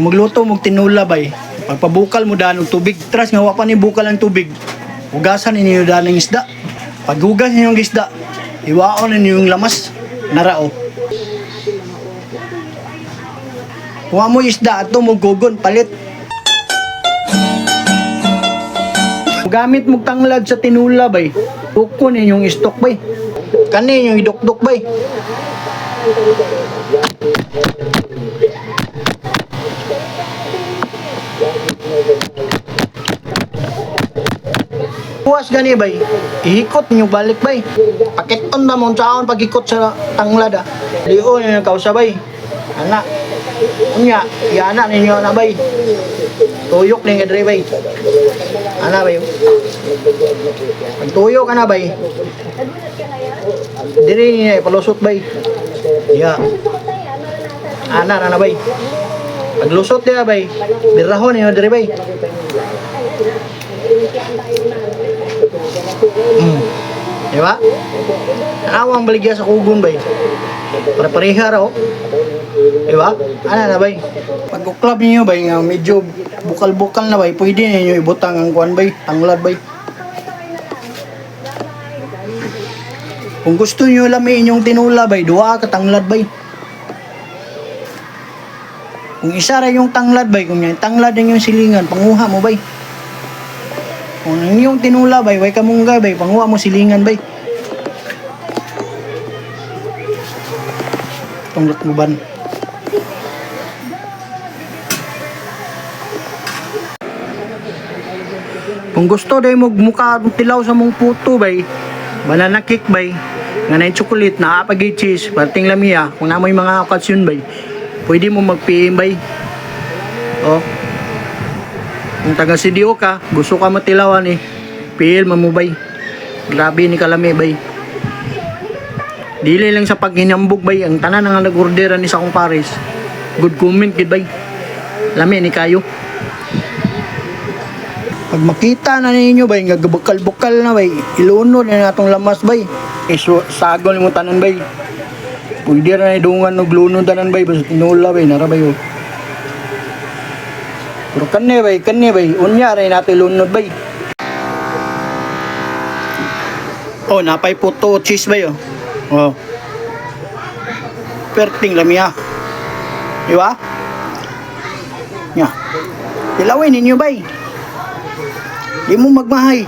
Magluto mo tinula bay. Pagpabukal mo daan ng tubig. Tras nga wa pa ni bukal ang tubig. Hugasan ninyo daan ng isda. Paghugas ninyo ng isda, iwaon ninyo yung lamas. Narao. Kuha mo isda at tumugugon palit. Gamit mo tanglad sa tinula bay. Tukon ninyong istok bay. Kani yung idukduk bay. Puwas gani bay, ihikot nyo balik bay. Pakiton na mong saon pag-ikot sa tanglad ah. Lion yung kausa bay. Anak, unya, iana ninyo na bay. Tuyok ning kadre bay. Ana bay. Pagtuyok ka na bay. Diri niya palusot bay. Ya. Ana na bay. Paglusot dia bay. Birahon niyo diri bay. Diba? Awang baligya sa kugon bay. Para pareha raw. Diba? Ano na bay? Pag uklab niyo bay nga medyo bukal-bukal na bay, pwede niyo ibutang ang kuan bay, tanglad bay. Kung gusto niyo lamiin yung tinula bay, duha ka tanglad bay. Kung isa ra yung tanglad bay, kung yung tanglad din yung silingan, panguha mo bay. Kung yung tinula bay, way kamunggay bay, panguha mo silingan bay. Tunglak mo ban. Kung gusto day mo mukha tilaw sa mong puto bay, banana cake bay, nga na chocolate na apagay cheese, parting lamia, kung namoy mga okasyon bay, pwede mo mag-PM bay. Oh. Kung taga CDO ka, gusto ka matilawan eh, PM mo bay. Grabe ni kalami bay. Dili lang sa paghinambog bay, ang tanan nga nag-orderan ni sa kong pares. Good comment kid bay. Lami ni kayo. Pag makita na ninyo bay, nga bukal-bukal na bay, ilunod na natong lamas bay. Iso sagol mo tanan bay. Pwede ra na dungan og lunod tanan bay, basta tinula bay, nara bay. Oh. Pero kani bay, unya ra natin lunod bay. Oh, napay puto cheese bay oh. Oh. Perting lamia. Diba? Nya. Tilawin ninyo bay. Di mo magmahay.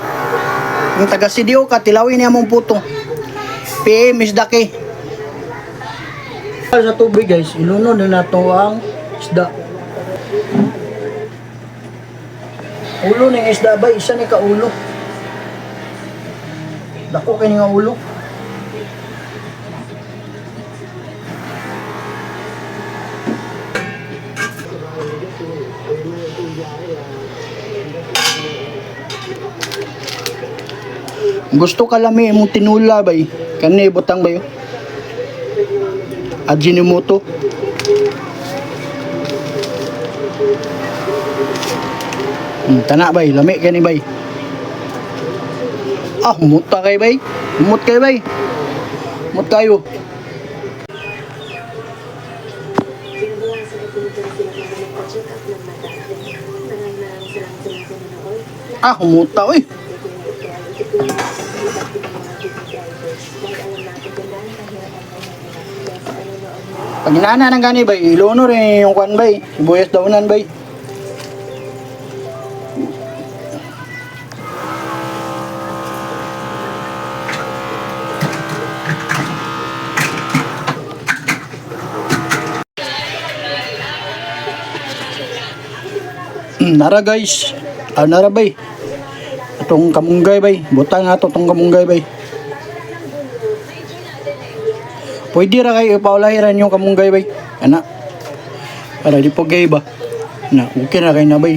Yung taga CDO ka, tilawin niya mong puto. PM is daki. Sa tubig guys, ilunod na nato ang isda. Ulo ng isda ba? Isa ni ka ulo. Dako kayo nga ulo. Gusto ka lami mong tinula bay, kani butang bayo. Ajinomoto. Tanak bay, lami kani bay. Ah, muta kay bay. Mut kay bay. Mut kayo. Ah, muta oy. Pag inana ng gani bay, iluno rin yung kwan bay, sibuyas daunan bay. Nara guys, nara bay. Itong kamunggay bay, butang ato itong kamunggay bay. Pwede ra kayo ipaulahiran yung kamunggay bay. Ana. Para di po gay ba. Na, okay na kayo na bay.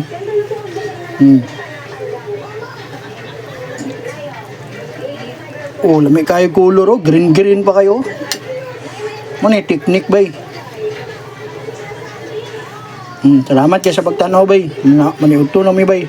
Oh, lami kayo color oh. Green pa kayo. Muna technique bay. Salamat kayo sa pagtanaw bay. Maniudto na mi bay.